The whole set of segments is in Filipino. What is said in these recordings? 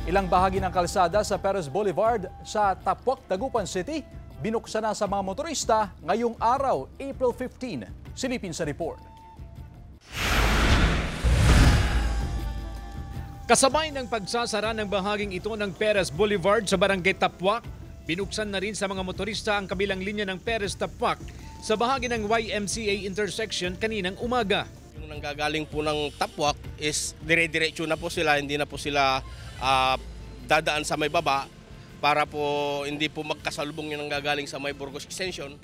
Ilang bahagi ng kalsada sa Perez Boulevard sa Tapuac, Dagupan City binuksan na sa mga motorista ngayong araw, April 15. Silipin sa report. Kasabay ng pagsasara ng bahaging ito ng Perez Boulevard sa Barangay Tapuac, binuksan na rin sa mga motorista ang kabilang linya ng Perez Tapuac sa bahagi ng YMCA intersection kaninang umaga. Yung nanggagaling po ng Tapuac is dire-diretso na po sila, hindi na po sila dadaan sa may baba para po hindi po magkasalubong yung nanggagaling sa may Burgos Extension.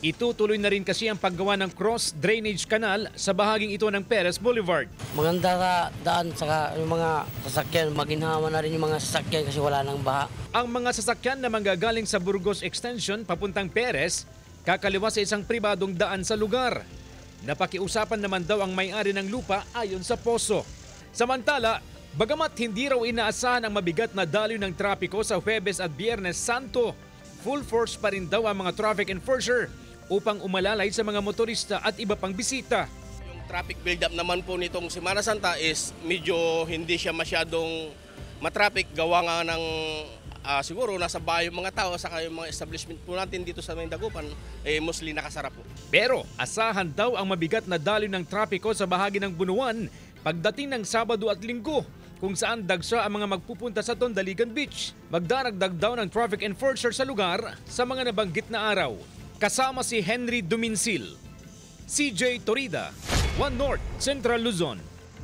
Itutuloy na rin kasi ang paggawa ng cross drainage canal sa bahaging ito ng Perez Boulevard. Maganda sa daan, saka yung mga sasakyan, maginhawa na rin yung mga sasakyan kasi wala nang baha. Ang mga sasakyan na manggagaling sa Burgos Extension papuntang Perez, kakaliwa sa isang pribadong daan sa lugar. Napakiusapan naman daw ang may-ari ng lupa ayon sa poso. Samantala, bagamat hindi raw inaasahan ang mabigat na daloy ng trapiko sa Huwebes at Biyernes Santo, full force pa rin daw ang mga traffic enforcer upang umalalay sa mga motorista at iba pang bisita. Yung traffic build-up naman po nitong Semana Santa is medyo hindi siya masyadong matraffic, gawa nga ng siguro nasa bahay yung mga tao saka yung mga establishment po natin dito sa Dagupan mostly nakasara po. Pero asahan daw ang mabigat na daloy ng trapiko sa bahagi ng Bunuan pagdating ng Sabado at Linggo, kung saan dagsa ang mga magpupunta sa Tondaligan Beach. Magdaragdag daw ng traffic enforcer sa lugar sa mga nabanggit na araw. Kasama si Henry Duminsil, CJ Torida, One North, Central Luzon.